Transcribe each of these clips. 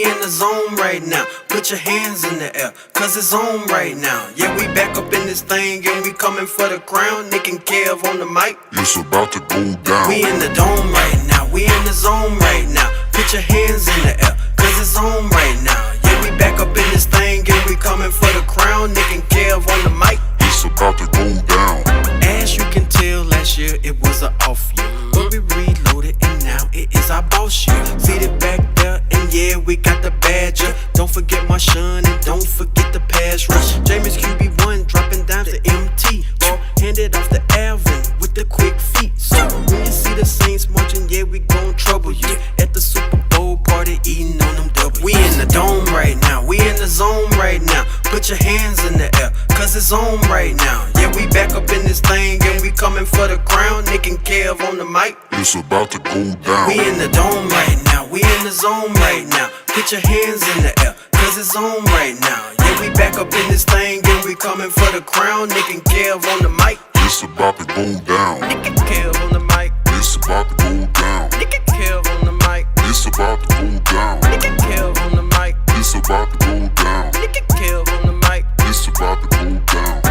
We in the zone right now. Put your hands in the air, cause it's on right now. Yeah, we back up in this thing and we coming for the crown. Nick and Kev on the mic. It's about to go down. We in the dome right now. We in the zone right now. Put your hands in the air, cause it's on right now. Yeah, we back up in this thing and we coming for the crown. Nick and Kev on the mic. It's about to go down. As you can tell, last year it was an off year, but we reloaded and now it is our boss year. Seated back there and yeah, we got the badger. Don't forget Marshawn and don't forget the pass rush. Jameis QB1 dropping down to MT. Ball handed off the Alvin with the quick feet. So when you see the Saints marching, yeah, we gon' trouble you. At the Super Bowl party eating on them double. We in the dome right now. We in the zone right now. Put your hands in the air, cause it's on right now. Yeah, we back up in this thing and we coming for the crown. Nick and Kev on the mic. It's about to go down. We in the dome right now. We in the zone right now. Put your hands in the air, cause it's on right now. Yeah, we back up in this thing and we coming for the crown. Nick and Kev on the mic. It's about to go down. Nick and Kev on the mic. It's about to go down. Nick and Kev on the mic. It's about to go down. Nick and Kev on the mic. It's about to go down. Nick and Kev on the mic. It's about to go down.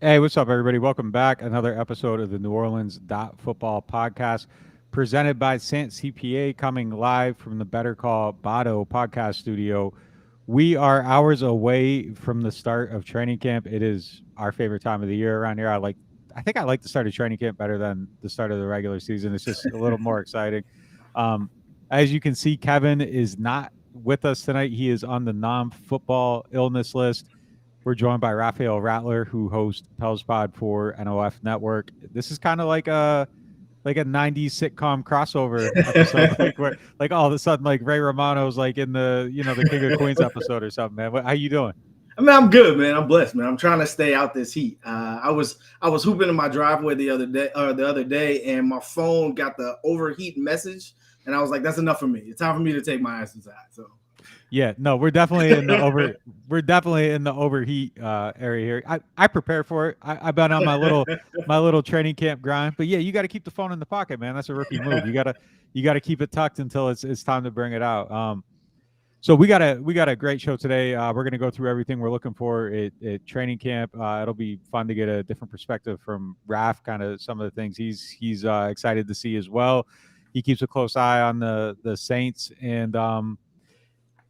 Hey, what's up, everybody? Welcome back. Another episode of the NewOrleans.Football podcast presented by Sant CPA, coming live from the Better Call Bado podcast studio. We are hours away from the start of training camp. It is our favorite time of the year around here. I think I like the start of training camp better than the start of the regular season. It's just a little more exciting. As you can see, Kevin is not with us tonight. He is on the non-football illness list. We're joined by Raphael Rattler, who hosts Pels Pod for NOF Network. This is kind of like a 90s sitcom crossover episode, where all of a sudden Ray Romano's in the the King of Queens episode or something. Man, how you doing? I mean, I'm good, man. I'm blessed, man. I'm trying to stay out this heat. I was hooping in my driveway the other day, and my phone got the overheat message, and I was like, "That's enough for me. It's time for me to take my ass inside." So, yeah, no, we're definitely in the overheat area here. I prepare for it. I've been on my little training camp grind, but yeah, you got to keep the phone in the pocket, man. That's a rookie move. You gotta keep it tucked until it's time to bring it out. So we got a great show today. We're gonna go through everything we're looking for at training camp. It'll be fun to get a different perspective from Raph, kind of some of the things he's excited to see as well. He keeps a close eye on the Saints, and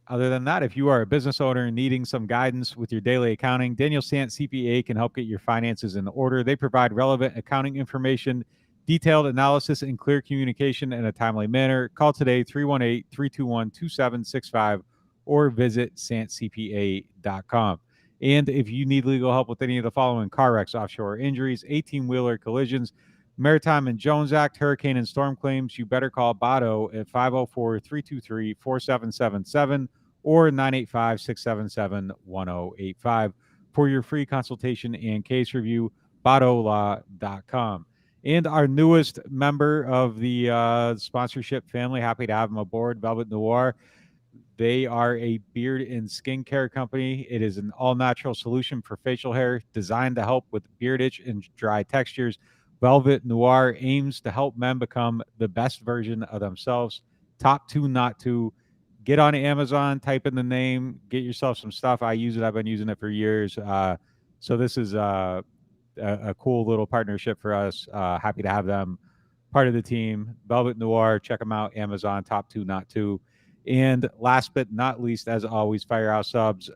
other than that, if you are a business owner needing some guidance with your daily accounting, Daniel Sant CPA can help get your finances in order. They provide relevant accounting information, detailed analysis, and clear communication in a timely manner. Call today, 318-321-2765, or visit santcpa.com. And if you need legal help with any of the following: car wrecks, offshore injuries, 18-wheeler collisions, Maritime and Jones Act, hurricane and storm claims, you better call Bado at 504-323-4777 or 985-677-1085 for your free consultation and case review, badolaw.com. And our newest member of the sponsorship family, happy to have them aboard, Velvet Noir. They are a beard and skincare company. It is an all-natural solution for facial hair designed to help with beard itch and dry textures. Velvet Noir aims to help men become the best version of themselves. Top 2 not to. Get on Amazon, type in the name, get yourself some stuff. I use it. I've been using it for years. So this is a cool little partnership for us. Happy to have them part of the team. Velvet Noir, check them out. Amazon, top 2 not to. And last but not least, as always, Firehouse Subs,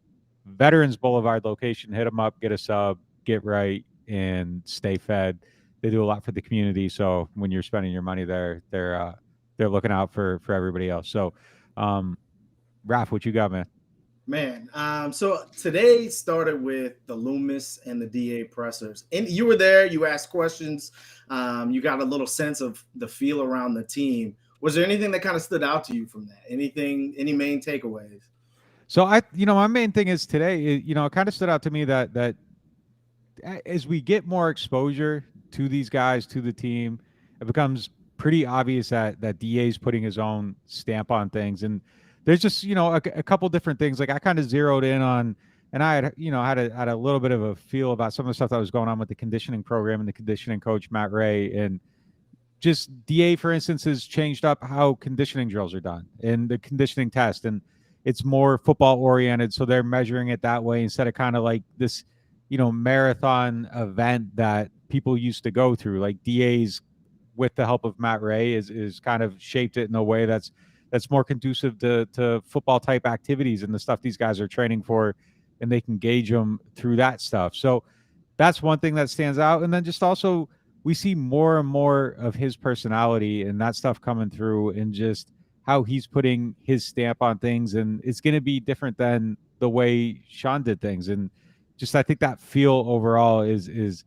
Veterans Boulevard location. Hit them up, get a sub, get right, and stay fed. They do a lot for the community, so when you're spending your money there, they're looking out for everybody else. So, Raph, what you got, man? Man, so today started with the Loomis and the DA pressers, and you were there. You asked questions. You got a little sense of the feel around the team. Was there anything that kind of stood out to you from that? Any main takeaways? So my main thing is today. It kind of stood out to me that as we get more exposure to these guys, to the team, it becomes pretty obvious that DA is putting his own stamp on things. And there's just, a couple different things. Like I kind of zeroed in on, and I had a little bit of a feel about some of the stuff that was going on with the conditioning program and the conditioning coach, Matt Ray. And just DA, for instance, has changed up how conditioning drills are done and the conditioning test, and it's more football oriented. So they're measuring it that way instead of kind of like this, marathon event that people used to go through. Like DA's, with the help of Matt Ray, is kind of shaped it in a way that's more conducive to football type activities and the stuff these guys are training for, and they can gauge them through that stuff. So that's one thing that stands out. And then just also we see more and more of his personality and that stuff coming through, and just how he's putting his stamp on things. And it's going to be different than the way Sean did things. And just, I think that feel overall is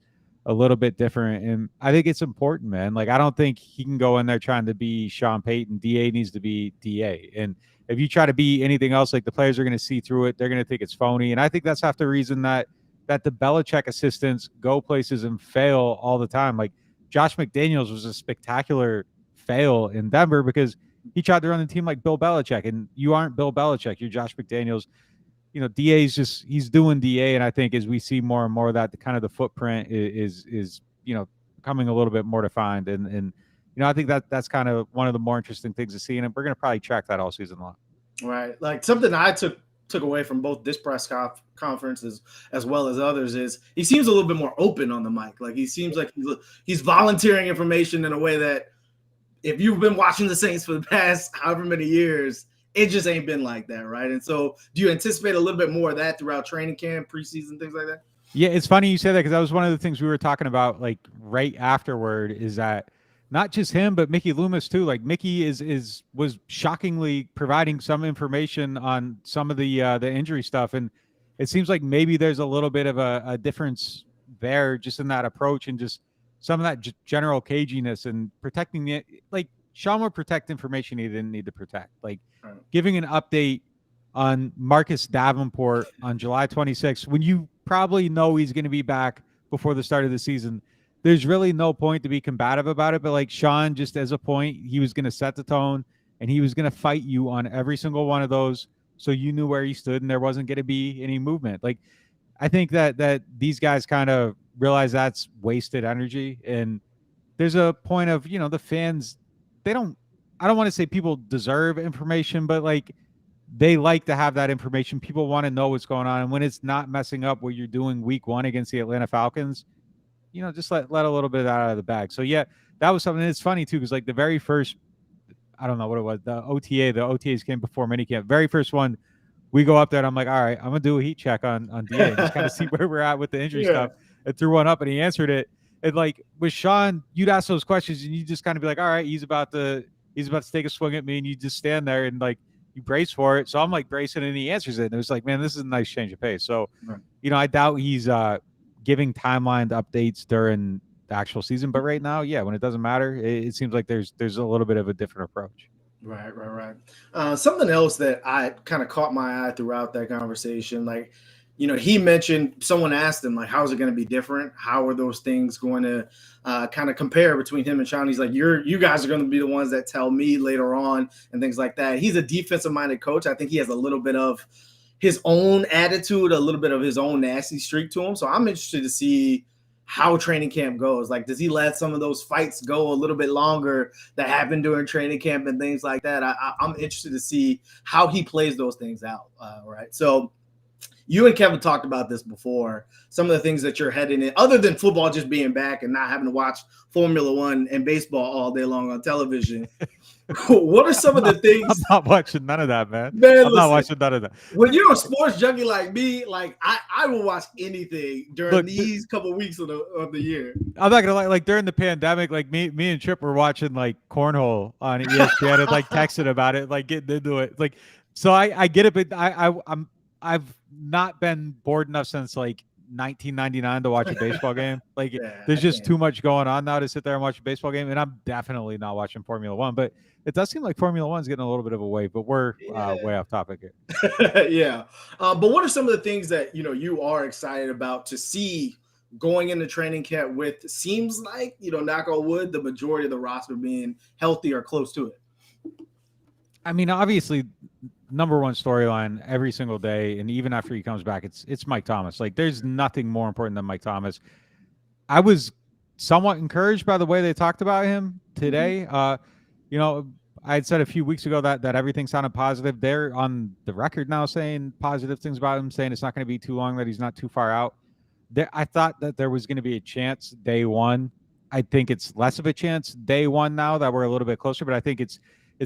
a little bit different. And I think it's important, man. Like, I don't think he can go in there trying to be Sean Payton. DA needs to be DA. And if you try to be anything else, like, the players are going to see through it. They're going to think it's phony. And I think that's half the reason that the Belichick assistants go places and fail all the time. Like, Josh McDaniels was a spectacular fail in Denver because he tried to run the team like Bill Belichick, and you aren't Bill Belichick. You're Josh McDaniels. DA's just, he's doing DA. And I think as we see more and more of that, the kind of the footprint is becoming a little bit more defined. And I think that's kind of one of the more interesting things to see. And we're going to probably track that all season long. Right. Like, something I took away from both this press conference as well as others is he seems a little bit more open on the mic. Like, he seems like he's volunteering information in a way that, if you've been watching the Saints for the past however many years, it just ain't been like that, right? And so do you anticipate a little bit more of that throughout training camp, preseason, things like that? Yeah, it's funny you say that, because that was one of the things we were talking about, like, right afterward, is that not just him, but Mickey Loomis too. Like, Mickey was shockingly providing some information on some of the injury stuff, and it seems like maybe there's a little bit of a difference there, just in that approach, and just some of that general caginess and protecting the, like, Sean would protect information he didn't need to protect, like giving an update on Marcus Davenport on July 26th when you probably know he's going to be back before the start of the season. There's really no point to be combative about it, but like, Sean, just as a point, he was going to set the tone, and he was going to fight you on every single one of those, so you knew where he stood and there wasn't going to be any movement. Like, I think that these guys kind of realize that's wasted energy, and there's a point of, the fans, I don't want to say people deserve information, but like, they like to have that information. People want to know what's going on, and when it's not messing up what you're doing week 1 against the Atlanta Falcons, just let a little bit of that out of the bag. So yeah, that was something. It's funny too, because like the very first, I don't know what it was, the OTAs came before minicamp. Very first one, we go up there and I'm like, all right, I'm gonna do a heat check on DA and just kind of see where we're at with the injury stuff. And threw one up and he answered it. And like with Sean, you'd ask those questions and you just kind of be like, all right, he's about to take a swing at me, and you just stand there and like you brace for it. So I'm like bracing, and he answers it. And it was like, man, this is a nice change of pace. So, I doubt he's giving timeline updates during the actual season, but right now, yeah, when it doesn't matter, it seems like there's a little bit of a different approach. Right. Something else that I kind of caught my eye throughout that conversation, like, he mentioned, someone asked him, like, how is it going to be different? How are those things going to kind of compare between him and Sean? He's like, you guys are going to be the ones that tell me later on and things like that. He's a defensive-minded coach. I think he has a little bit of his own attitude, a little bit of his own nasty streak to him. So I'm interested to see how training camp goes. Like, does he let some of those fights go a little bit longer that happen during training camp and things like that? I'm interested to see how he plays those things out, right? So you and Kevin talked about this before, some of the things that you're heading in, other than football just being back and not having to watch Formula One and baseball all day long on television. What are some of the things? I'm not watching none of that, man. I'm not watching none of that. When you're a sports junkie like me, like I will watch anything during these couple of weeks of the year. I'm not gonna lie, like during the pandemic, like me and Chip were watching like cornhole on ESPN and like texting about it, like getting into it. Like, so I get it, but I've not been bored enough since like 1999 to watch a baseball game. Like, there's just too much going on now to sit there and watch a baseball game, and I'm definitely not watching Formula One. But it does seem like Formula One's getting a little bit of a wave, but we're way off topic here. Yeah. But what are some of the things that, you are excited about to see going into training camp with, seems like, knock on wood, the majority of the roster being healthy or close to it? I mean, obviously, number one storyline every single day, and even after he comes back, it's Mike Thomas. Like, there's nothing more important than Mike Thomas. I was somewhat encouraged by the way they talked about him today. You know, I had said a few weeks ago that everything sounded positive. They're on the record now saying positive things about him, saying it's not going to be too long, that he's not too far out. I thought that there was going to be a chance day one. I think it's less of a chance day one now that we're a little bit closer, but I think it's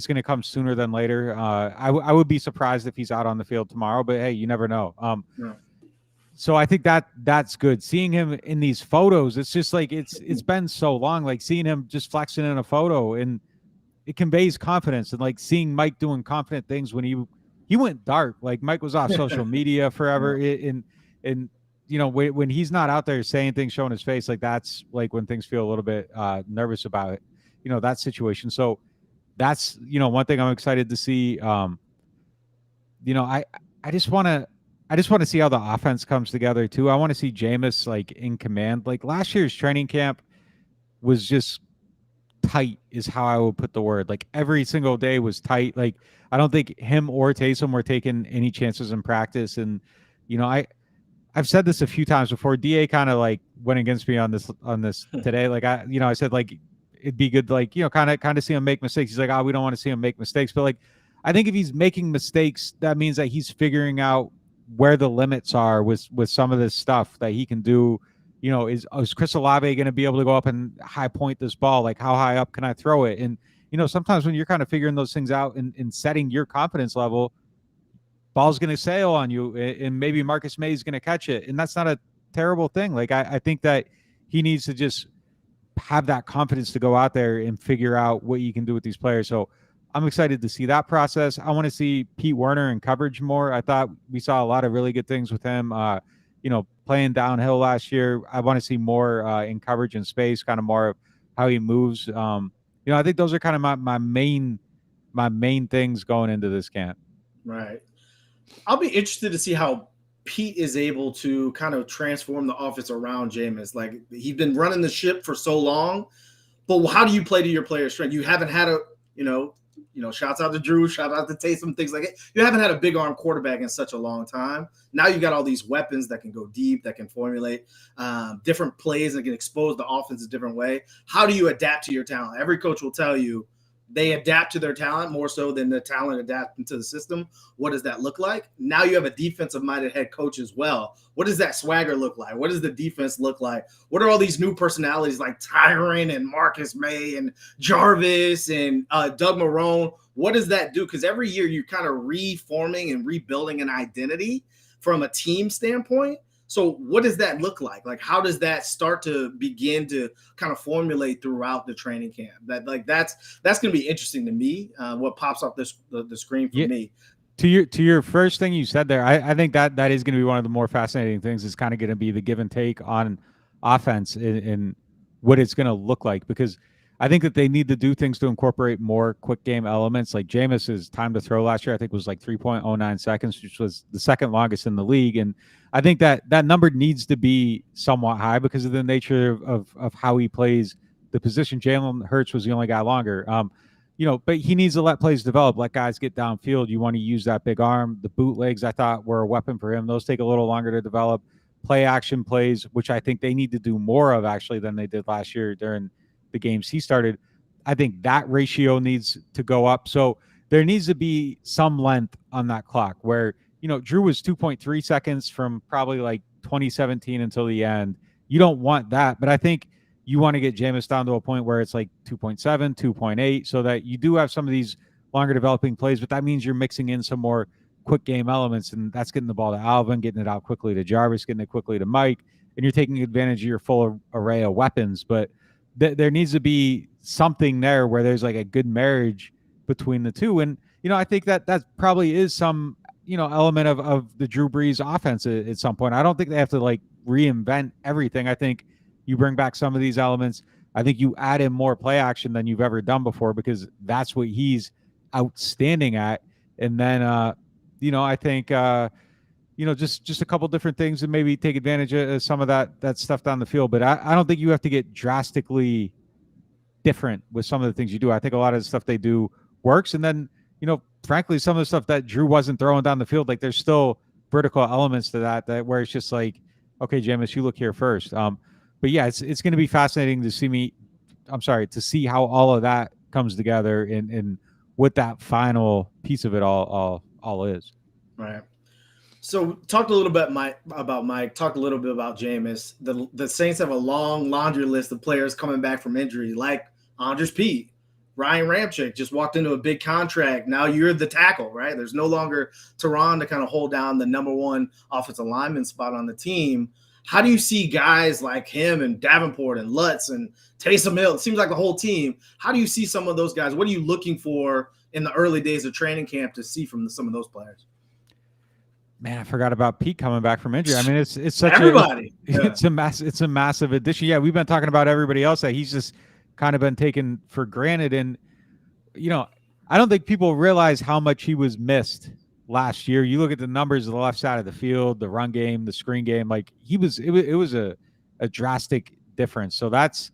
going to come sooner than later. I would be surprised if he's out on the field tomorrow, but hey, you never know. Yeah. So I think that's good. Seeing him in these photos, it's just like it's been so long. Like seeing him just flexing in a photo, and it conveys confidence. And like seeing Mike doing confident things when he went dark. Like Mike was off social media forever, and you know, when he's not out there saying things, showing his face, like that's like when things feel a little bit nervous about it. You know, that situation. So that's, you know, one thing I'm excited to see. You know, I just want to see how the offense comes together too. I want to see Jameis like in command. Like last year's training camp was just tight, is how I would put the word. Like every single day was tight. Like I don't think him or Taysom were taking any chances in practice. And you know, I've said this a few times before. DA kind of like went against me on this today. Like I said like it'd be good to like, you know, kind of see him make mistakes. He's like, we don't want to see him make mistakes. But like I think if he's making mistakes, that means that he's figuring out where the limits are with some of this stuff that he can do. You know, is Chris Olave going to be able to go up and high point this ball? Like how high up can I throw it? And you know, sometimes when you're kind of figuring those things out and setting your confidence level, ball's going to sail on you, and maybe Marcus May is going to catch it. And that's not a terrible thing. Like, I think that he needs to just have that confidence to go out there and figure out what you can do with these players. So I'm excited to see that process. I want to see Pete Werner in coverage more. I thought we saw a lot of really good things with him, you know, playing downhill last year. I want to see more in coverage and space, kind of more of how he moves. You know, I think those are kind of my main things going into this camp. Right. I'll be interested to see how Pete is able to kind of transform the offense around Jameis. Like he's been running the ship for so long, but how do you play to your player's strength? You haven't had a, you know, shouts out to Drew, shout out to Taysom, things like it. You haven't had a big arm quarterback in such a long time. Now you got all these weapons that can go deep, that can formulate different plays and can expose the offense a different way. How do you adapt to your talent? Every coach will tell you they adapt to their talent more so than the talent adapting to the system. What does that look like? Now you have a defensive-minded head coach as well. What does that swagger look like? What does the defense look like? What are all these new personalities like Tyron and Marcus May and Jarvis and Doug Marrone? What does that do? Because every year you're kind of reforming and rebuilding an identity from a team standpoint. So what does that look like? Like, how does that start to begin to kind of formulate throughout the training camp? That's going to be interesting to me. What pops off the screen for me. To your first thing you said there, I think that is going to be one of the more fascinating things. Is kind of going to be the give and take on offense and what it's going to look like, because I think that they need to do things to incorporate more quick game elements. Like Jameis's time to throw last year, I think was like 3.09 seconds, which was the second longest in the league. And I think that number needs to be somewhat high because of the nature of how he plays the position. Jalen Hurts was the only guy longer. You know, but he needs to let plays develop, let guys get downfield. You want to use that big arm. The bootlegs, I thought, were a weapon for him. Those take a little longer to develop. Play action plays, which I think they need to do more of actually than they did last year during the games he started. I think that ratio needs to go up. So there needs to be some length on that clock where, you know, Drew was 2.3 seconds from probably like 2017 until the end. You don't want that, but I think you want to get Jameis down to a point where it's like 2.7, 2.8, so that you do have some of these longer developing plays, but that means you're mixing in some more quick game elements, and that's getting the ball to Alvin, getting it out quickly to Jarvis, getting it quickly to Mike, and you're taking advantage of your full array of weapons. But there needs to be something there where there's like a good marriage between the two. And, you know, I think that probably is some, you know, element of the Drew Brees offense at some point. I don't think they have to like reinvent everything. I think you bring back some of these elements. I think you add in more play action than you've ever done before, because that's what he's outstanding at. And then, you know, I think, you know, just a couple different things and maybe take advantage of some of that stuff down the field. But I don't think you have to get drastically different with some of the things you do. I think a lot of the stuff they do works. And then, you know, frankly, some of the stuff that Drew wasn't throwing down the field, like there's still vertical elements to that where it's just like, okay, Jameis, you look here first. yeah, it's going to be fascinating to to see how all of that comes together and what that final piece of it all is. Right. So talked a little bit about Mike. Talked a little bit about Jameis. The Saints have a long laundry list of players coming back from injury, like Andres Pete, Ryan Ramczyk just walked into a big contract. Now you're the tackle, right? There's no longer Tehran to kind of hold down the number one offensive lineman spot on the team. How do you see guys like him and Davenport and Lutz and Taysom Hill? It seems like the whole team. How do you see some of those guys? What are you looking for in the early days of training camp to see from some of those players? Man, I forgot about Pete coming back from injury. I mean, it's such everybody. It's a massive addition. Yeah, we've been talking about everybody else that he's just kind of been taken for granted, and I don't think people realize how much he was missed last year. You look at the numbers of the left side of the field, the run game, the screen game. Like it was a drastic difference. So that's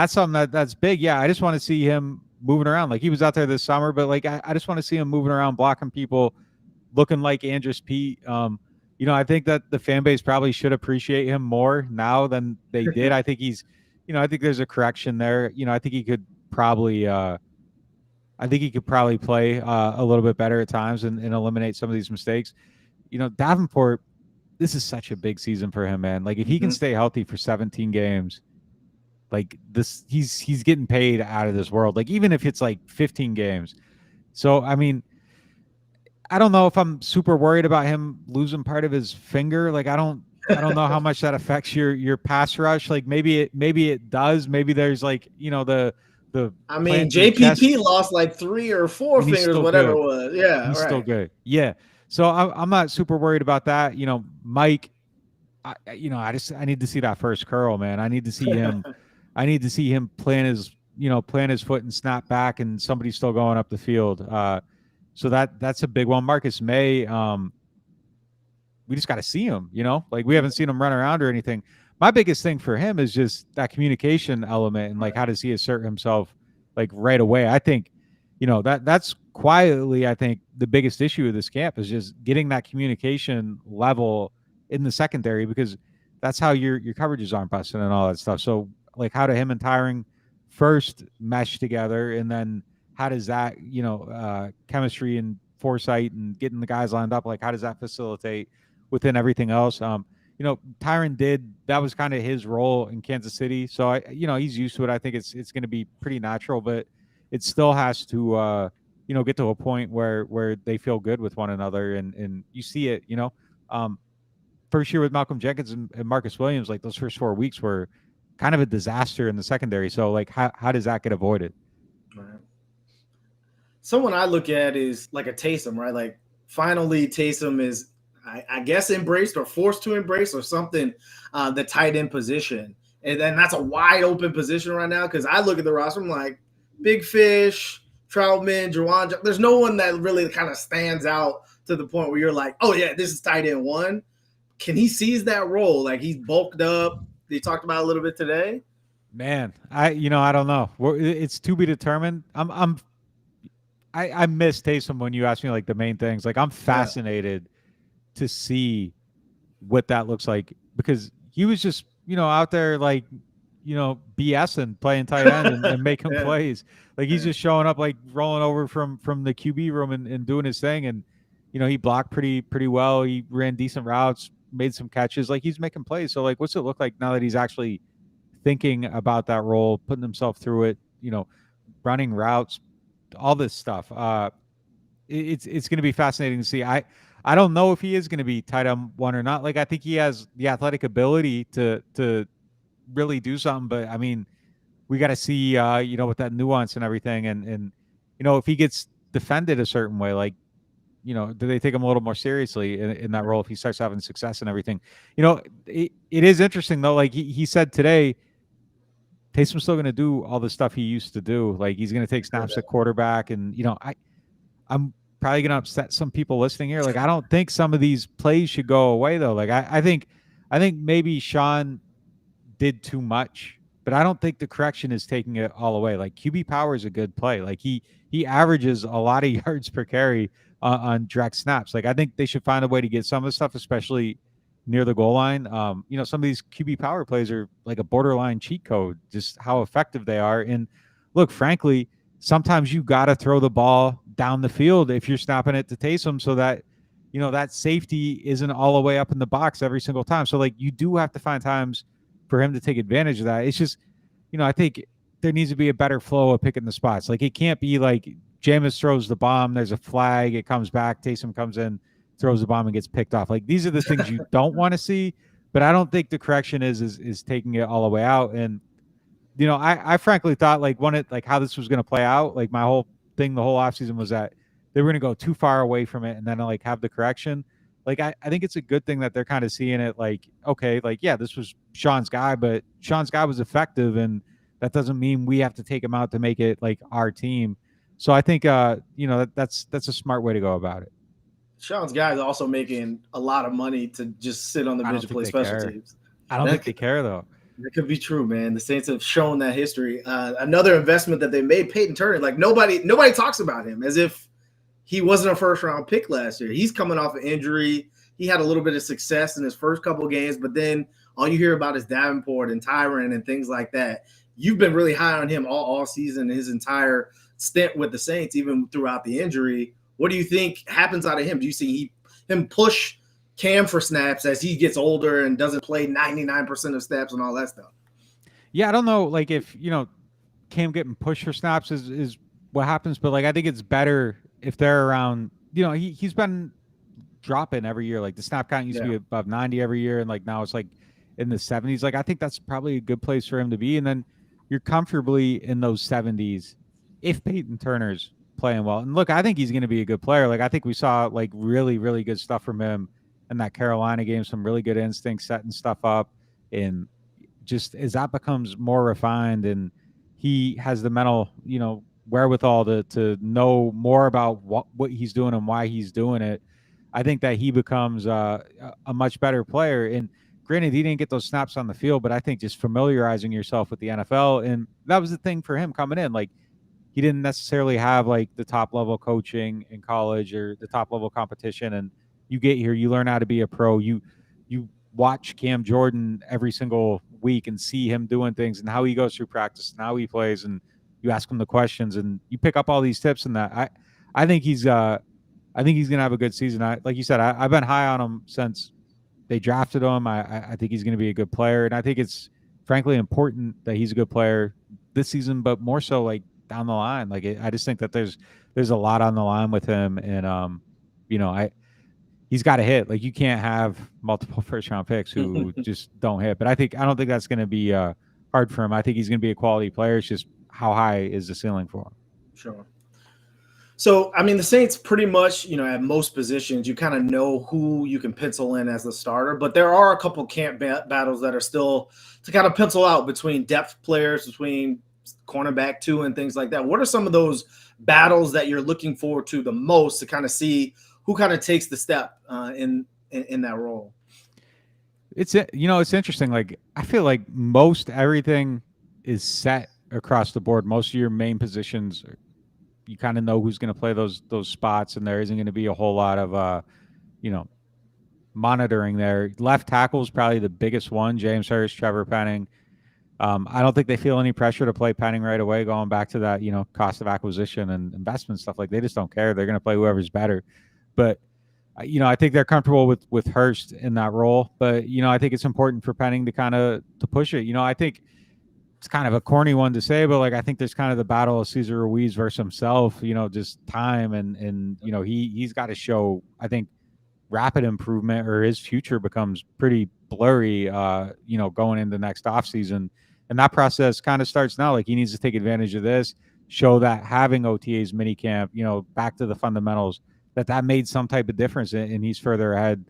something that's big. Yeah, I just want to see him moving around. Like he was out there this summer, but like I just want to see him moving around, blocking people, looking like Andres Pete. I think that the fan base probably should appreciate him more now than they did. I think I think there's a correction there. I think he could probably play a little bit better at times and eliminate some of these mistakes. Davenport, this is such a big season for him, man. Like if he can stay healthy for 17 games, like this, he's getting paid out of this world. Like even if it's like 15 games. So, I mean, I don't know if I'm super worried about him losing part of his finger. Like I don't know how much that affects your pass rush. Like maybe it does. Maybe there's like, I mean, JPP lost like 3 or 4 fingers, whatever it was. Yeah, he's still good. Yeah. So I'm not super worried about that. Mike, I need to see that first curl, man. I need to see him. I need to see him plant his foot and snap back, and somebody's still going up the field. So that's a big one. Marcus May, we just got to see him, like we haven't seen him run around or anything. My biggest thing for him is just that communication element and like how does he assert himself like right away. I think, that's quietly, I think the biggest issue of this camp is just getting that communication level in the secondary, because that's how your coverages aren't busting and all that stuff. So like how do him and Tyring first mesh together, and then how does that, chemistry and foresight and getting the guys lined up, like how does that facilitate within everything else? Tyron that was kind of his role in Kansas City. So he's used to it. I think it's going to be pretty natural, but it still has to, get to a point where they feel good with one another. And you see it, first year with Malcolm Jenkins and Marcus Williams, like those first 4 weeks were kind of a disaster in the secondary. So like, how does that get avoided? Right. Someone I look at is like a Taysom, right? Like finally Taysom is, I guess, embraced or forced to embrace or something, the tight end position. And then that's a wide open position right now, because I look at the roster, I'm like, Big Fish, Troutman, Juwan. There's no one that really kind of stands out to the point where you're like, oh, yeah, this is tight end one. Can he seize that role? Like he's bulked up. They talked about it a little bit today. Man, I don't know. It's to be determined. I miss Taysom when you ask me like the main things. Like I'm fascinated to see what that looks like, because he was just, out there like, BSing, playing tight end and making plays. Like he's just showing up, like rolling over from the QB room and doing his thing. And, he blocked pretty well. He ran decent routes, made some catches. Like he's making plays. So like, what's it look like now that he's actually thinking about that role, putting himself through it, running routes, all this stuff. It's going to be fascinating to see. I don't know if he is going to be tight end one or not. Like I think he has the athletic ability to really do something, but I mean, we got to see with that nuance and everything, and if he gets defended a certain way, like do they take him a little more seriously in that role if he starts having success and everything? It is interesting though. Like he said today, Taysom's still going to do all the stuff he used to do. Like he's going to take snaps at quarterback, and I'm probably going to upset some people listening here. Like I don't think some of these plays should go away though. Like I think maybe Sean did too much, but I don't think the correction is taking it all away. Like QB power is a good play. Like he averages a lot of yards per carry on direct snaps. Like I think they should find a way to get some of the stuff, especially near the goal line. Some of these QB power plays are like a borderline cheat code, just how effective they are. And look, frankly, sometimes you got to throw the ball down the field if you're snapping it to Taysom, so that that safety isn't all the way up in the box every single time. So like you do have to find times for him to take advantage of that. It's just, I think there needs to be a better flow of picking the spots. Like it can't be like Jameis throws the bomb, there's a flag, it comes back, Taysom comes in, throws the bomb and gets picked off. Like these are the things you don't want to see. But I don't think the correction is taking it all the way out. And I frankly thought like how this was going to play out. Like my whole thing, the whole offseason was that they were going to go too far away from it and then like have the correction. Like I think it's a good thing that they're kind of seeing it like, okay, like, yeah, this was Sean's guy, but Sean's guy was effective, and that doesn't mean we have to take him out to make it like our team. So I think that's a smart way to go about it. Sean's guys are also making a lot of money to just sit on the bench and play special teams. I don't think they care though. That could be true, man. The Saints have shown that history. Another investment that they made, Peyton Turner. Like nobody talks about him as if he wasn't a first-round pick last year. He's coming off an injury. He had a little bit of success in his first couple of games, but then all you hear about is Davenport and Tyron and things like that. You've been really high on him all season, his entire stint with the Saints, even throughout the injury. What do you think happens out of him? Do you see him push Cam for snaps as he gets older and doesn't play 99% of snaps and all that stuff? Yeah, I don't know, like if Cam getting pushed for snaps is what happens, but like I think it's better if they're around. He's been dropping every year. Like the snap count used to be above 90 every year, and like now it's like in the 70s. Like I think that's probably a good place for him to be, and then you're comfortably in those 70s if Peyton Turner's playing well. And look, I think he's going to be a good player. Like I think we saw like really, really good stuff from him in that Carolina game, some really good instincts, setting stuff up. And just as that becomes more refined and he has the mental, wherewithal to know more about what he's doing and why he's doing it, I think that he becomes a much better player. And granted, he didn't get those snaps on the field, but I think just familiarizing yourself with the NFL, and that was the thing for him coming in. Like he didn't necessarily have like the top level coaching in college or the top level competition. And you get here, you learn how to be a pro. You watch Cam Jordan every single week and see him doing things and how he goes through practice and how he plays, and you ask him the questions and you pick up all these tips. And that I think he's gonna have a good season. Like you said, I've been high on him since they drafted him. I think he's gonna be a good player, and I think it's frankly important that he's a good player this season, but more so like down the line. Like I just think that there's a lot on the line with him, and he's got to hit. Like you can't have multiple first round picks who just don't hit. But I don't think that's going to be hard for him. I think he's going to be a quality player. It's just how high is the ceiling for him? Sure. So, I mean, the Saints pretty much, at most positions, you kind of know who you can pencil in as the starter, but there are a couple camp battles that are still to kind of pencil out between depth players, between cornerback 2 and things like that. What are some of those battles that you're looking forward to the most to kind of see who kind of takes the step in that role? It's interesting. Like I feel like most everything is set across the board. Most of your main positions, you kind of know who's going to play those spots, and there isn't going to be a whole lot of monitoring there. Left tackle is probably the biggest one. James Hurst, Trevor Penning. I don't think they feel any pressure to play Penning right away, going back to that, cost of acquisition and investment stuff. Like they just don't care. They're going to play whoever's better. But, I think they're comfortable with Hurst in that role. But, I think it's important for Penning to push it. I think it's kind of a corny one to say, but like I think there's kind of the battle of Cesar Ruiz versus himself, just time. And he's got to show, I think, rapid improvement or his future becomes pretty blurry, going into next offseason. And that process kind of starts now. Like he needs to take advantage of this, show that having OTAs minicamp, back to the fundamentals, that made some type of difference, and he's further ahead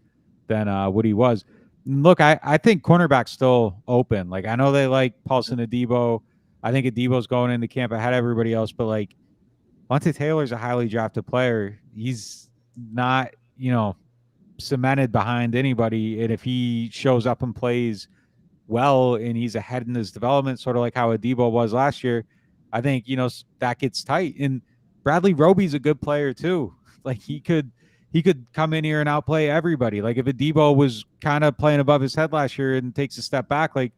than what he was. Look, I think cornerback's still open. Like I know they like Paulson Adebo. I think Adebo's going into camp ahead of everybody else, but like Vontae Taylor's a highly drafted player. He's not, cemented behind anybody. And if he shows up and plays well and he's ahead in his development, sort of like how Adebo was last year, I think, that gets tight. And Bradley Roby's a good player too. Like he could he could come in here and outplay everybody. Like if Adebo was kind of playing above his head last year and takes a step back, like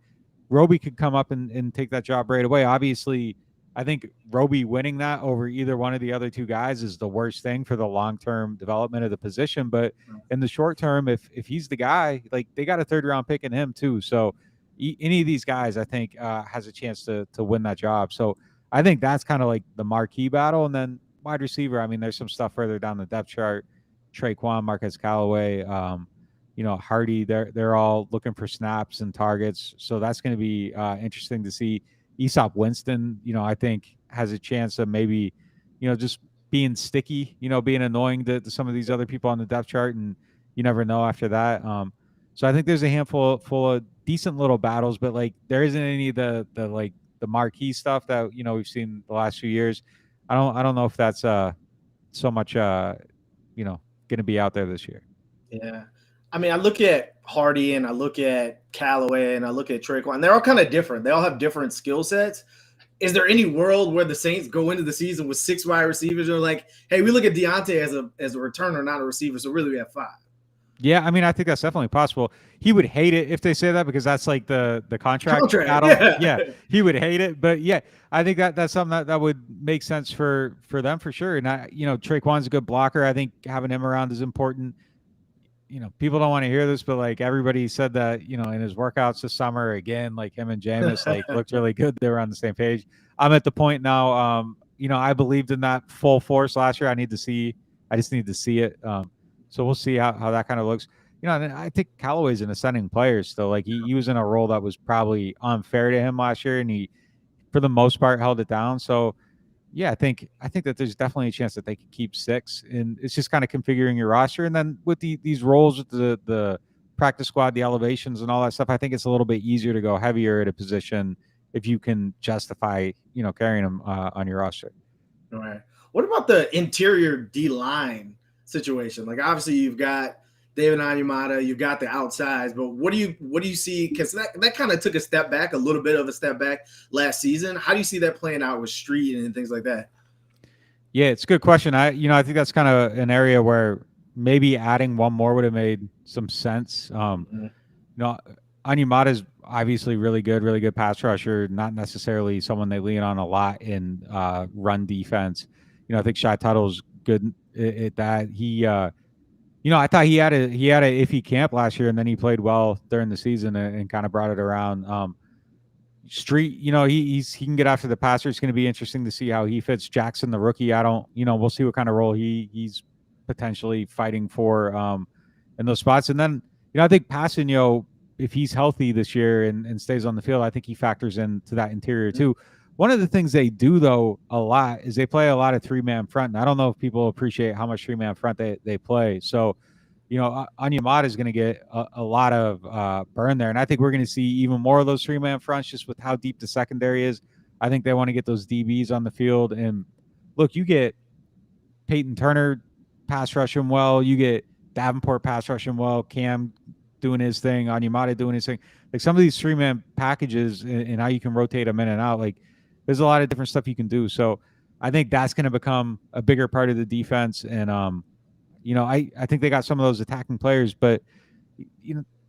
Roby could come up and take that job right away. Obviously, I think Roby winning that over either one of the other two guys is the worst thing for the long-term development of the position. But in the short term, if he's the guy, like they got a third-round pick in him too. So any of these guys, I think, has a chance to win that job. So I think that's kind of like the marquee battle. And then wide receiver, I mean, there's some stuff further down the depth chart. Traquan, Marquez Callaway, Hardy, they're all looking for snaps and targets. So that's going to be interesting to see. Aesop Winston, I think has a chance of maybe, just being sticky, being annoying to some of these other people on the depth chart, and you never know after that. So I think there's a handful full of decent little battles, but like there isn't any of the like the marquee stuff that we've seen the last few years. I don't know if that's so much going to be out there this year. Yeah. I mean, I look at Hardy and I look at Callaway and I look at Traquan. They're all kind of different. They all have different skill sets. Is there any world where the Saints go into the season with 6 wide receivers? Or like, hey, we look at Deontay as a returner, not a receiver. So really we have 5. Yeah, I mean, I think that's definitely possible. He would hate it if they say that because that's like the contract battle. Yeah, he would hate it. But yeah, I think that's something that would make sense for them for sure. And Traquan's a good blocker. I think having him around is important. People don't want to hear this, but like everybody said that, in his workouts this summer, again, like him and Jameis like looked really good. They were on the same page. I'm at the point now, I believed in that full force last year. I just need to see it. So we'll see how that kind of looks. And I think Callaway's an ascending player still. Like he was in a role that was probably unfair to him last year, and he, for the most part, held it down. So yeah, I think that there's definitely a chance that they could keep 6, and it's just kind of configuring your roster. And then with these roles with the practice squad, the elevations and all that stuff, I think it's a little bit easier to go heavier at a position if you can justify, carrying them on your roster. All right. What about the interior D-line situation? Like obviously you've got David Onyemata, you've got the outsides, but what do you see? Because that kind of took a little bit of a step back last season. How do you see that playing out with Street and things like that? Yeah, it's a good question. I think that's kind of an area where maybe adding one more would have made some sense. Onyemata is obviously really good pass rusher, not necessarily someone they lean on a lot in run defense. I think Shy Tuttle's good at that. He I thought he had a iffy camp last year, and then he played well during the season and kind of brought it around. Street, he can get after the passer. It's going to be interesting to see how he fits. Jackson, the rookie, we'll see what kind of role he's potentially fighting for in those spots. And then, I think Passanio, if he's healthy this year and stays on the field, I think he factors into that interior too. One of the things they do, though, a lot is they play a lot of 3-man front. And I don't know if people appreciate how much 3-man front they play. So, Onyemata is going to get a lot of burn there. And I think we're going to see even more of those 3-man fronts just with how deep the secondary is. I think they want to get those DBs on the field. And, look, you get Peyton Turner pass rushing well. You get Davenport pass rushing well. Cam doing his thing. Onyemata doing his thing. Like some of these 3-man packages and how you can rotate them in and out, like, there's a lot of different stuff you can do. So I think that's going to become a bigger part of the defense. And, I think they got some of those attacking players, but,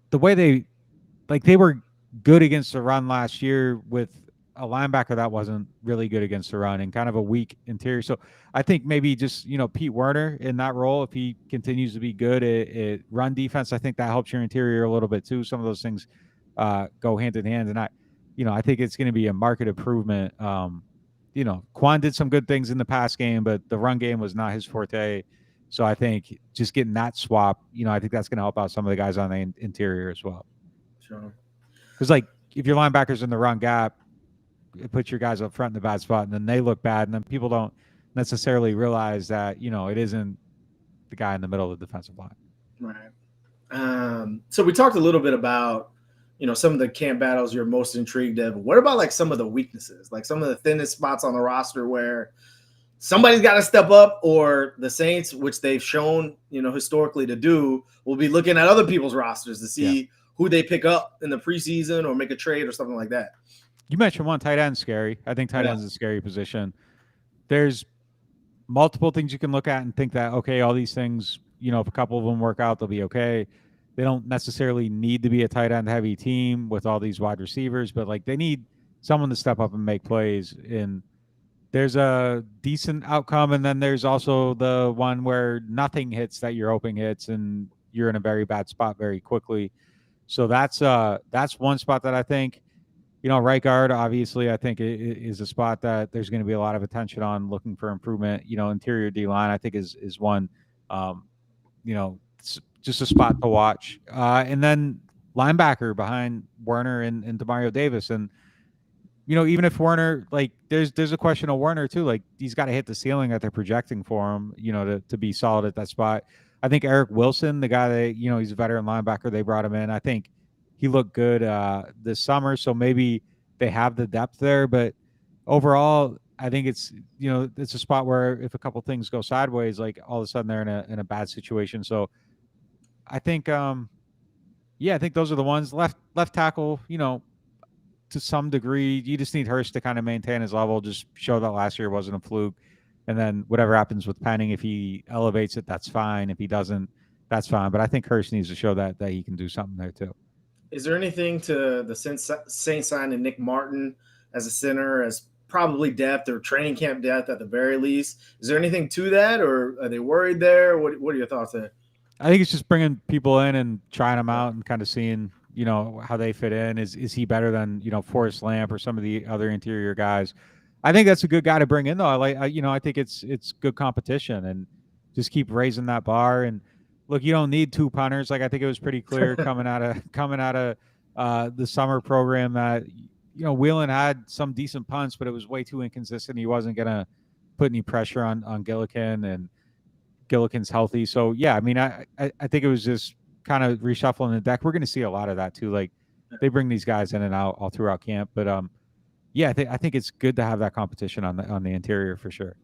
the way they were good against the run last year with a linebacker that wasn't really good against the run and kind of a weak interior. So I think maybe just, Pete Werner in that role, if he continues to be good at run defense, I think that helps your interior a little bit too. Some of those things go hand in hand. And I think it's going to be a market improvement. Quan did some good things in the pass game, but the run game was not his forte. So I think just getting that swap, I think that's going to help out some of the guys on the interior as well. Sure. Because, like, if your linebackers in the wrong gap, it puts your guys up front in the bad spot, and then they look bad, and then people don't necessarily realize that, it isn't the guy in the middle of the defensive line. Right. So we talked a little bit about, some of the camp battles you're most intrigued of. What about like some of the weaknesses, like some of the thinnest spots on the roster where somebody's got to step up, or the Saints, which they've shown, historically to do, will be looking at other people's rosters to see who they pick up in the preseason or make a trade or something like that. You mentioned one, tight end scary. I think tight end's a scary position. There's multiple things you can look at and think that, okay, all these things if a couple of them work out, they'll be okay. They don't necessarily need to be a tight end heavy team with all these wide receivers, but like they need someone to step up and make plays. And there's a decent outcome, and then there's also the one where nothing hits that you're hoping hits, and you're in a very bad spot very quickly. So that's one spot that I think, right guard, obviously, I think is a spot that there's going to be a lot of attention on, looking for improvement. Interior D line, I think is one, it's just a spot to watch. And then linebacker behind Werner and Demario Davis. And, even if Werner, like there's a question of Werner too, like he's got to hit the ceiling that they're projecting for him, to be solid at that spot. I think Eric Wilson, the guy that, he's a veteran linebacker, they brought him in. I think he looked good this summer. So maybe they have the depth there, but overall, I think it's a spot where if a couple things go sideways, like all of a sudden they're in a bad situation. So I think, I think those are the ones. Left tackle, to some degree, you just need Hurst to kind of maintain his level, just show that last year wasn't a fluke. And then whatever happens with Penning, if he elevates it, that's fine. If he doesn't, that's fine. But I think Hurst needs to show that he can do something there too. Is there anything to the Saints signing Nick Martin as a center, as probably depth or training camp depth at the very least? Is there anything to that, or are they worried there? What are your thoughts there? I think it's just bringing people in and trying them out and kind of seeing, how they fit in. Is he better than, Forrest Lamp or some of the other interior guys? I think that's a good guy to bring in, though. I think it's good competition, and just keep raising that bar. And look, you don't need two punters. Like I think it was pretty clear coming out of the summer program that Whelan had some decent punts, but it was way too inconsistent. He wasn't gonna put any pressure on Gillikin, and Gillikin's healthy. So yeah, I mean, I think it was just kind of reshuffling the deck. We're going to see a lot of that too. Like they bring these guys in and out all throughout camp, but I think it's good to have that competition on the interior for sure.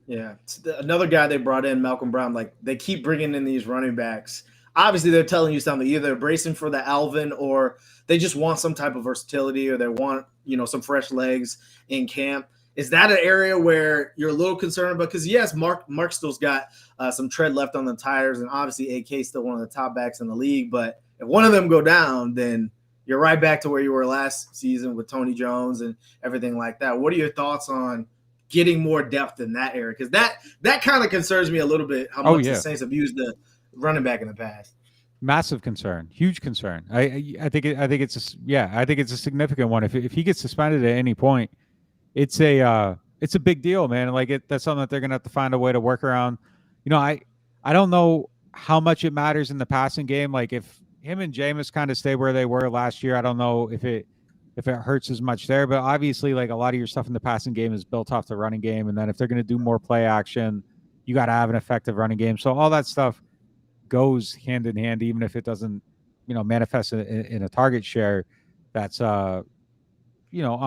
Yeah, another guy they brought in, Malcolm Brown. Like they keep bringing in these running backs. Obviously, they're telling you something. Either they're bracing for the Alvin, or they just want some type of versatility, or they want some fresh legs in camp. Is that an area where you're a little concerned about? Because yes, Mark still's got some tread left on the tires, and obviously AK still one of the top backs in the league. But if one of them go down, then you're right back to where you were last season with Tony Jones and everything like that. What are your thoughts on getting more depth in that area? Because that kind of concerns me a little bit. How much the Saints have used the running back in the past. Massive concern, huge concern. I think it's a significant one. If he gets suspended at any point, it's a big deal, man. Like that's something that they're gonna have to find a way to work around. I don't know how much it matters in the passing game. Like if him and Jameis kind of stay where they were last year, I don't know if it hurts as much there. But obviously, like a lot of your stuff in the passing game is built off the running game, and then if they're gonna do more play action, you got to have an effective running game. So all that stuff goes hand in hand, even if it doesn't, manifest in a target share that's on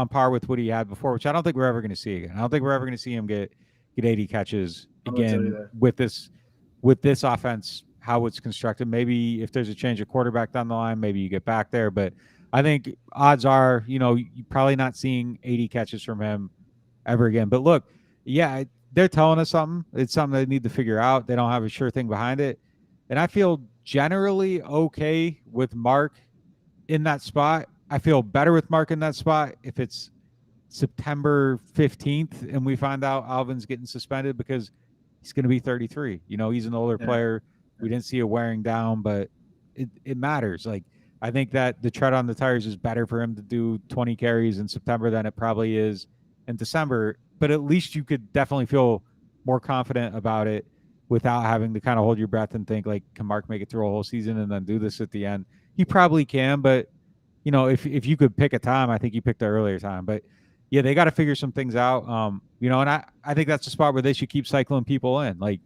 par with what he had before, which I don't think we're ever going to see again. I don't think we're ever going to see him get 80 catches again with this offense, how it's constructed. Maybe if there's a change of quarterback down the line, maybe you get back there. But I think odds are, you're probably not seeing 80 catches from him ever again. But look, yeah, they're telling us something. It's something they need to figure out. They don't have a sure thing behind it. And I feel generally okay with Mark in that spot. I feel better with Mark in that spot if it's September 15th and we find out Alvin's getting suspended, because he's going to be 33. He's an older player. We didn't see a wearing down, but it matters. Like, I think that the tread on the tires is better for him to do 20 carries in September than it probably is in December. But at least you could definitely feel more confident about it without having to kind of hold your breath and think, like, can Mark make it through a whole season and then do this at the end? He probably can, but if you could pick a time, I think you picked the earlier time. But yeah, they got to figure some things out. And I think that's a spot where they should keep cycling people in. Like,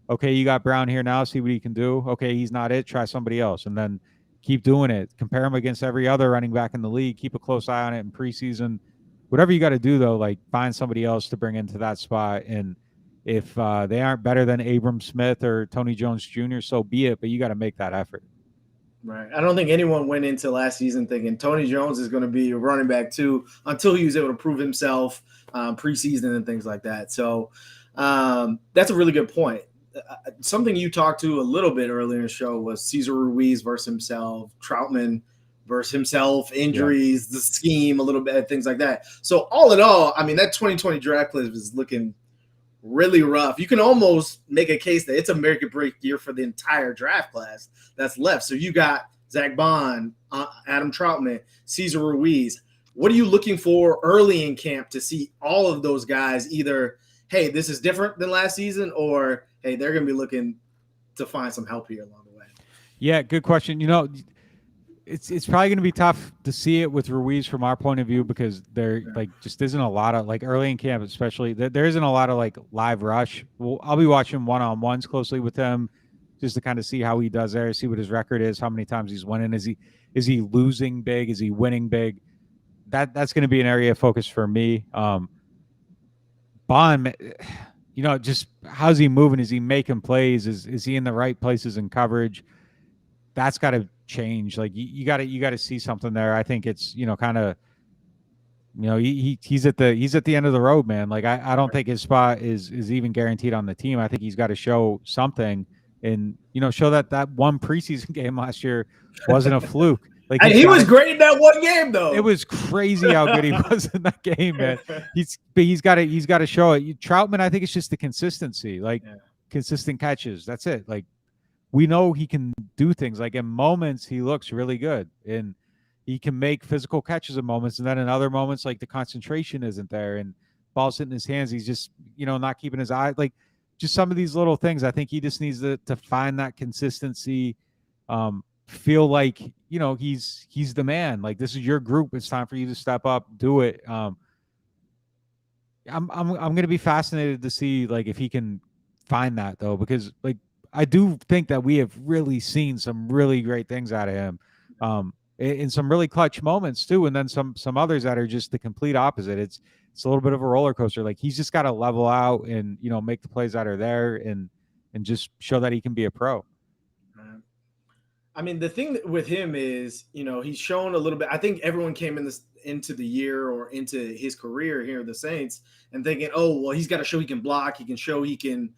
okay, you got Brown here now, see what he can do. Okay, he's not it, try somebody else, and then keep doing it. Compare him against every other running back in the league. Keep a close eye on it in preseason. Whatever you got to do, though, like find somebody else to bring into that spot. And if they aren't better than Abram Smith or Tony Jones Jr., so be it. But you got to make that effort. Right. I don't think anyone went into last season thinking Tony Jones is going to be a running back too, until he was able to prove himself preseason and things like that. So that's a really good point. something you talked to a little bit earlier in the show was Cesar Ruiz versus himself, Troutman versus himself, injuries, the scheme, a little bit, things like that. So all in all, I mean, that 2020 draft class is looking really rough. You can almost make a case that it's a make or break year for the entire draft class that's left. So you got Zach Bond, Adam Troutman, Cesar Ruiz. What are you looking for early in camp to see all of those guys either, hey, this is different than last season, or, hey, they're going to be looking to find some help here along the way? Yeah, good question. It's probably going to be tough to see it with Ruiz from our point of view because there like just isn't a lot of like early in camp, especially there isn't a lot of like live rush. I'll be watching one-on-ones closely with him just to kind of see how he does there, see what his record is, how many times he's winning. Is he losing big? Is he winning big? That's going to be an area of focus for me. Bond, just how's he moving? Is he making plays? Is he in the right places in coverage? That's got to change. Like you got to see something there. I think it's kind of he's at the end of the road, man. Like I don't think his spot is even guaranteed on the team. I think he's got to show something and show that one preseason game last year wasn't a fluke. Like he was great in that one game, though. It was crazy how good he was in that game, man. He's got to show it. Troutman, I think it's just the consistency, like consistent catches. That's it. Like we know he can do things. Like in moments, he looks really good, and he can make physical catches in moments. And then in other moments, like the concentration isn't there, and ball's hitting his hands. He's just not keeping his eye. Like just some of these little things. I think he just needs to find that consistency. Feel like he's the man. Like this is your group. It's time for you to step up, do it. I'm going to be fascinated to see like if he can find that though, because like I do think that we have really seen some really great things out of him, in some really clutch moments too, and then some others that are just the complete opposite. It's a little bit of a roller coaster. Like he's just got to level out and make the plays that are there and just show that he can be a pro. I mean, the thing with him is, he's shown a little bit. I think everyone came into the year or into his career here at the Saints and thinking, oh, well, he's got to show he can block. He can show he can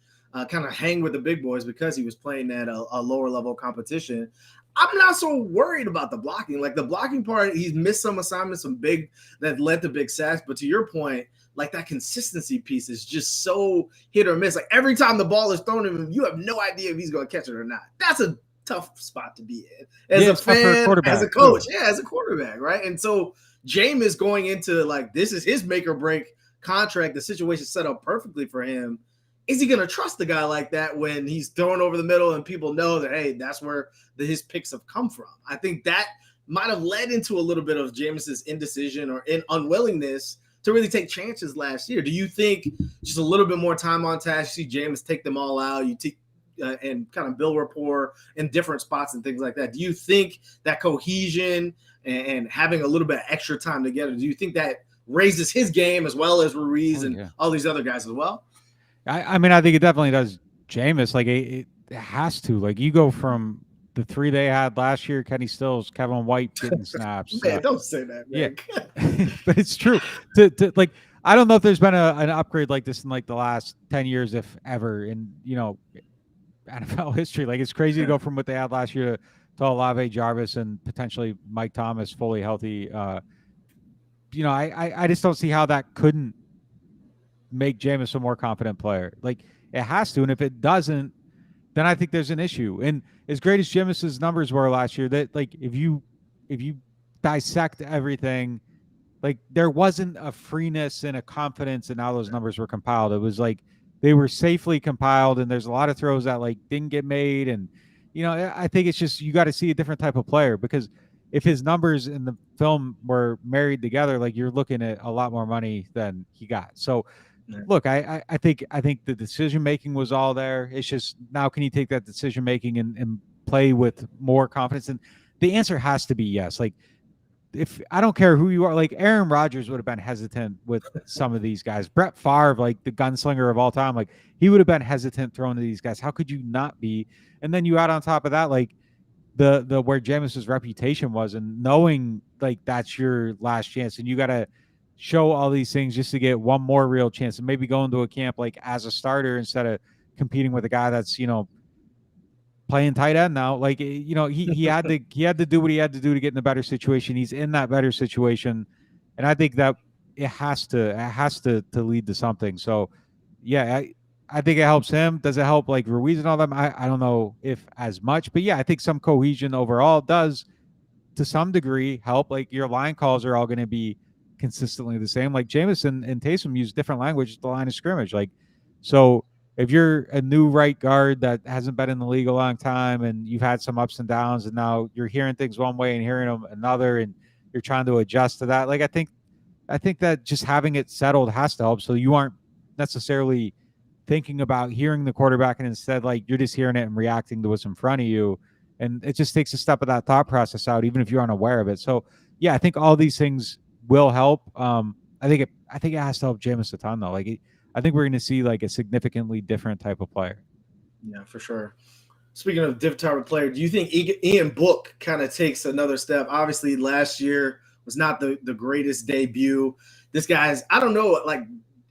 kind of hang with the big boys because he was playing at a lower level competition. I'm not so worried about the blocking. Like the blocking part, he's missed some assignments, some big that led to big sacks. But to your point, like that consistency piece is just so hit or miss. Like every time the ball is thrown at him, you have no idea if he's going to catch it or not. That's a tough spot to be in as a fan, as a coach, as a quarterback, right? And so Jameis going into like this is his make or break contract. The situation set up perfectly for him. Is he going to trust the guy like that when he's thrown over the middle and people know that, hey, that's where his picks have come from? I think that might have led into a little bit of Jameis's indecision or unwillingness to really take chances last year. Do you think just a little bit more time on task, you see Jameis take them all out, and kind of build rapport in different spots and things like that? Do you think that cohesion and having a little bit of extra time together, do you think that raises his game as well as Ruiz and all these other guys as well? I mean, I think it definitely does Jameis. Like it has to. Like you go from the three they had last year, Kenny Stills, Kevin White getting snaps. Man, don't say that, man. Yeah. But it's true. To like, I don't know if there's been an upgrade like this in like the last 10 years, if ever, in NFL history. Like it's crazy to go from what they had last year to Olave, Jarvis, and potentially Mike Thomas fully healthy. I just don't see how that couldn't make Jameis a more confident player. Like it has to, and if it doesn't, then I think there's an issue. And as great as Jameis's numbers were last year, that like if you dissect everything, like there wasn't a freeness and a confidence in how those numbers were compiled. It was like they were safely compiled, and there's a lot of throws that like didn't get made. And I think it's just you got to see a different type of player, because if his numbers in the film were married together, like you're looking at a lot more money than he got. So look, I think the decision making was all there. It's just now, can you take that decision making and play with more confidence? And the answer has to be yes. Like if I don't care who you are, like Aaron Rodgers would have been hesitant with some of these guys. Brett Favre, like the gunslinger of all time, like he would have been hesitant throwing to these guys. How could you not be? And then you add on top of that, like the where Jameis's reputation was, and knowing like that's your last chance, and you got to show all these things just to get one more real chance, and maybe go into a camp like as a starter instead of competing with a guy that's, playing tight end now. Like, he had to do what he had to do to get in a better situation. He's in that better situation, and I think that it has to lead to something. So, yeah, I think it helps him. Does it help like Ruiz and all them? I don't know if as much, but yeah, I think some cohesion overall does to some degree help. Like your line calls are all going to be consistently the same. Like Jameson and Taysom use different language at the line of scrimmage. Like, so if you're a new right guard that hasn't been in the league a long time and you've had some ups and downs and now you're hearing things one way and hearing them another and you're trying to adjust to that. Like, I think that just having it settled has to help. So you aren't necessarily thinking about hearing the quarterback and instead like you're just hearing it and reacting to what's in front of you. And it just takes a step of that thought process out, even if you're unaware of it. So yeah, I think all these things will help. I think it has to help Jameis a ton though. Like, I think we're going to see like a significantly different type of player. Yeah, for sure. Speaking of different type of player, do you think Ian Book kind of takes another step? Obviously, last year was not the greatest debut. This guy's, I don't know, like,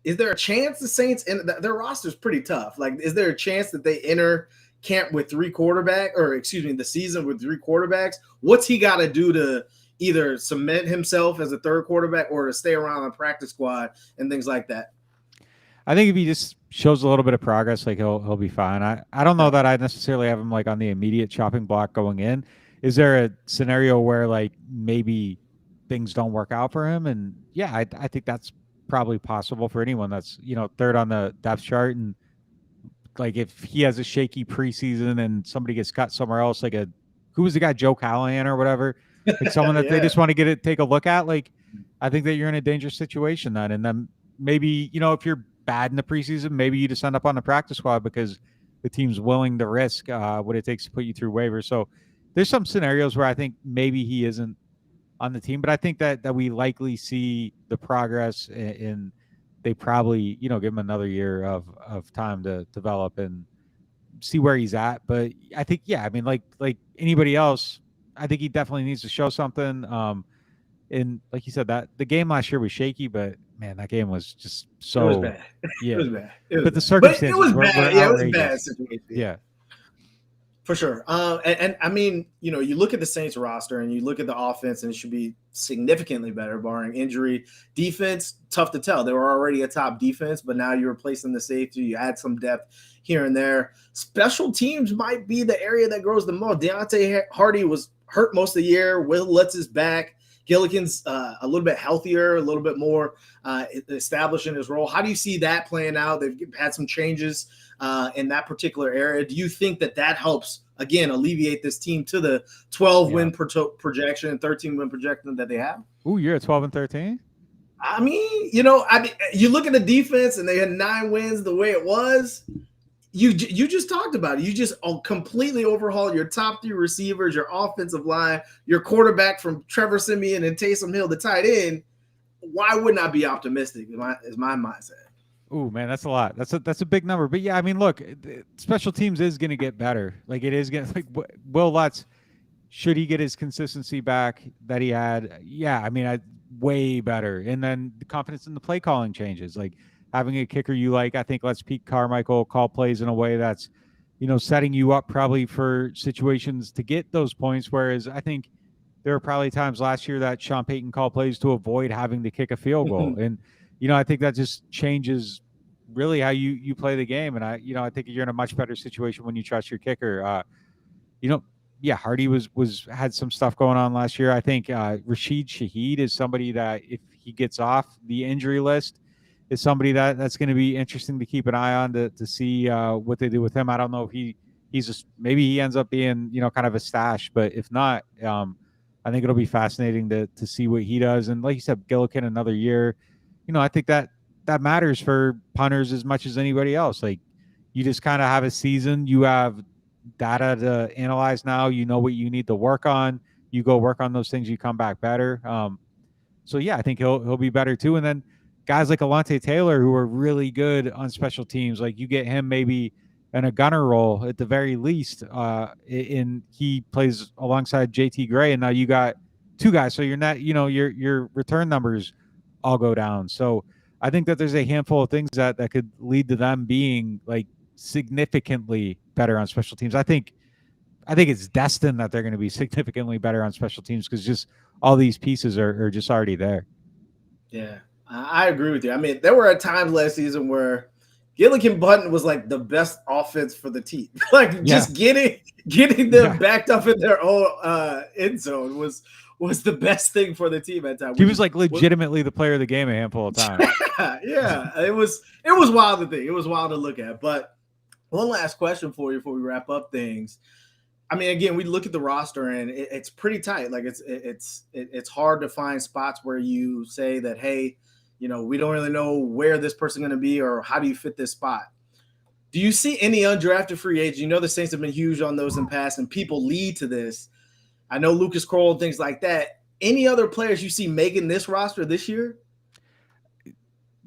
is there a chance the Saints, and their roster's pretty tough. Like, is there a chance that they enter camp with the season with 3 quarterbacks? What's he got to do to either cement himself as a third quarterback or to stay around the practice squad and things like that? I think if he just shows a little bit of progress, like he'll be fine. I don't know that I necessarily have him like on the immediate chopping block going in. Is there a scenario where like maybe things don't work out for him? And yeah, I think that's probably possible for anyone that's, third on the depth chart. And like if he has a shaky preseason and somebody gets cut somewhere else, like who was the guy, Joe Callahan or whatever, like someone that they just want to take a look at. Like, I think that you're in a dangerous situation then. And then maybe, if you're bad in the preseason, maybe you just end up on the practice squad because the team's willing to risk what it takes to put you through waivers. So there's some scenarios where I think maybe he isn't on the team, but I think that we likely see the progress in they probably, give him another year of time to develop and see where he's at. But I think, yeah, I mean, like anybody else, I think he definitely needs to show something. And like you said, that the game last year was shaky, but man, that game was just so. It was bad. Yeah, it was bad. But the circumstances it was were bad. outrageous. It was a bad situation. Yeah, for sure. And I mean, you look at the Saints roster and you look at the offense, and it should be significantly better, barring injury. Defense, tough to tell. They were already a top defense, but now you're replacing the safety. You add some depth here and there. Special teams might be the area that grows the most. Deontay Hardy was hurt most of the year. Will Lutz is back. Gillikin's a little bit healthier, a little bit more established in his role. How do you see that playing out? They've had some changes in that particular area. Do you think that helps, again, alleviate this team to the 12-win projection and 13-win projection that they have? Ooh, you're at 12-13? I mean, you look at the defense and they had 9 wins the way it was. You just talked about it. You just completely overhauled your top 3 receivers, your offensive line, your quarterback from Trevor Siemian and Taysom Hill, the tight end. Why wouldn't I be optimistic? Is my mindset. Ooh, man, that's a lot. That's a big number. But yeah, I mean, look, special teams is going to get better. Like it is going to, like Will Lutz, should he get his consistency back that he had? Yeah, I mean, way better. And then the confidence in the play calling changes. Like having a kicker you like, I think lets Pete Carmichael call plays in a way that's, setting you up probably for situations to get those points. Whereas I think there were probably times last year that Sean Payton called plays to avoid having to kick a field goal. And, I think that just changes really how you play the game. And I think you're in a much better situation when you trust your kicker. Hardy had some stuff going on last year. I think Rashid Shaheed is somebody that if he gets off the injury list, is somebody that's going to be interesting to keep an eye on to see what they do with him. I don't know if maybe he ends up being, kind of a stash, but if not, I think it'll be fascinating to see what he does. And like you said, Gillikin another year, I think that matters for punters as much as anybody else. Like you just kind of have a season, you have data to analyze now, what you need to work on, you go work on those things, you come back better. So yeah, I think he'll be better too. And then guys like Alontae Taylor, who are really good on special teams, like you get him maybe in a gunner role at the very least. He plays alongside JT Gray, and now you got 2 guys. So you're not, your return numbers all go down. So I think that there's a handful of things that could lead to them being like significantly better on special teams. I think it's destined that they're going to be significantly better on special teams because just all these pieces are just already there. Yeah, I agree with you. I mean, there were times last season where Gillikin Button was like the best offense for the team. Like just getting them backed up in their own end zone was the best thing for the team at times. He was like legitimately the player of the game a handful of times. Yeah, it was wild to think. It was wild to look at. But one last question for you before we wrap up things. I mean, again, we look at the roster and it's pretty tight. Like it's hard to find spots where you say that, hey, you know, we don't really know where this person's going to be or how do you fit this spot. Do you see any undrafted free agents? You know, the Saints have been huge on those in the past, and people lead to this. I know Lucas Kroll and things like that. Any other players you see making this roster this year?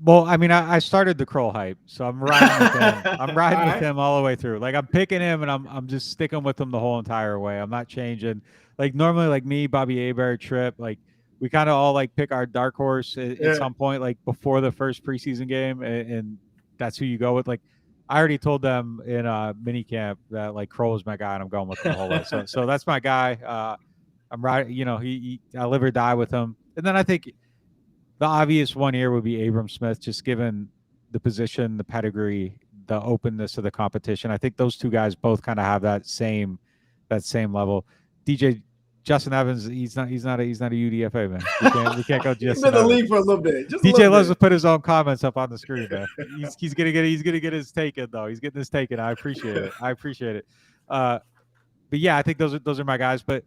Well, I mean, I started the Kroll hype, so I'm riding with him. I'm riding with him all the way through. Like I'm picking him, and I'm just sticking with him the whole entire way. I'm not changing. Like normally, like me, Bobby Hebert, Tripp, like we kind of all like pick our dark horse at some point, like before the first preseason game, and that's who you go with. Like I already told them in mini camp that like Kroll is my guy, and I'm going with him the whole way. So that's my guy. I'm riding. You know, I live or die with him. And then I think the obvious one here would be Abram Smith, just given the position, the pedigree, the openness of the competition. I think those two guys both kind of have that same level. Justin Evans, he's not a UDFA, man. We can't go Justin. He's been in the league for a little bit. DJ loves to put his own comments up on the screen, man. He's gonna get his take in though. He's getting his take in. I appreciate it. But yeah, I think those are my guys. But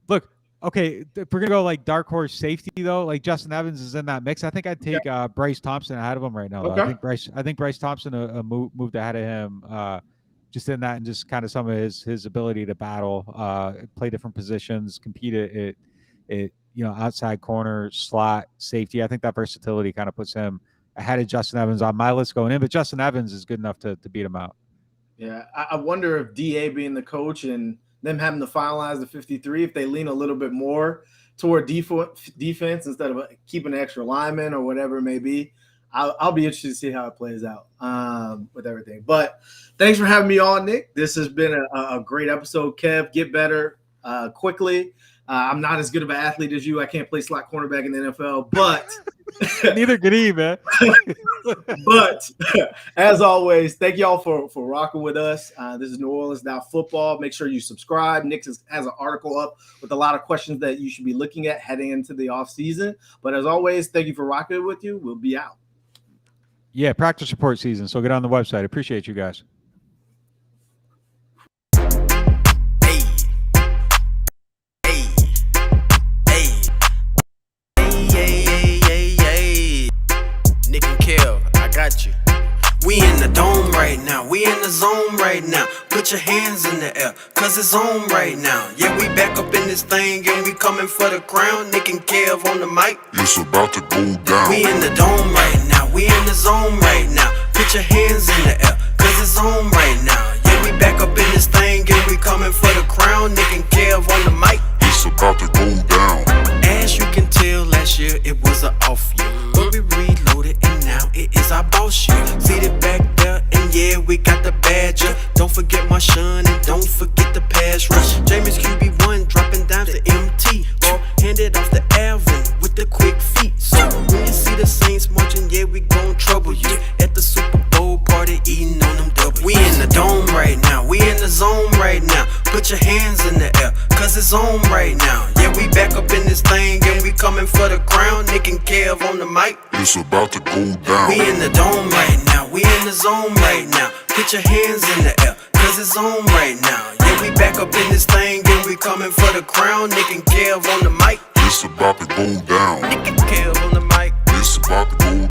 look, okay, if we're gonna go like dark horse safety though, like Justin Evans is in that mix. I think I'd take Bryce Thompson ahead of him right now. Okay. I think Bryce Thompson moved ahead of him. Just in that and just kind of some of his ability to battle, play different positions, compete at you know, outside corner, slot, safety. I think that versatility kind of puts him ahead of Justin Evans on my list going in, but Justin Evans is good enough to beat him out. Yeah, I wonder if DA being the coach and them having to finalize the 53, if they lean a little bit more toward defense instead of keeping an extra lineman or whatever it may be. I'll be interested to see how it plays out with everything. But thanks for having me on, Nick. This has been a great episode. Kev, get better quickly. I'm not as good of an athlete as you. I can't play slot cornerback in the NFL, but neither can he, man. But as always, thank y'all for rocking with us. This is NewOrleans.Football. Make sure you subscribe. Nick has an article up with a lot of questions that you should be looking at heading into the off season. But as always, thank you for rocking with you. We'll be out. Yeah, practice report season. So get on the website. Appreciate you guys. Nick and Kel, I got you. We in the dome right now, we in the zone right now. Put your hands in the air, cause it's on right now. Yeah, we back up in this thing and we coming for the crown. Nick and Kev on the mic. It's about to go down. We in the dome right now, we in the zone right now. Put your hands in the air, cause it's on right now. Yeah, we back up in this thing and we coming for the crown. Nick and Kev on the mic. It's about to go down. As you can tell, last year it was an off year, but we reloaded and now it is our boss year. Seated back there and yeah, we got the badger. Don't forget Marshawn and don't forget the pass rush. Jameis QB1 dropping down to MT, or handed off the Alvin with the quick feet. So when you see the Saints marching, yeah, we gon' trouble you at the Super Bowl party, eating on them double. We in the dome right now, we in the zone right now. Put your hands in the air, cause it's on right now. Yeah, we back up in this thing and we coming for the crown. Nick and Kev on the mic. It's about to go down. We in the dome right now, we in the zone right now. Put your hands in the air, cause it's on right now. Yeah, we back up in this thing and we coming for the crown. Nick and Kev on the mic.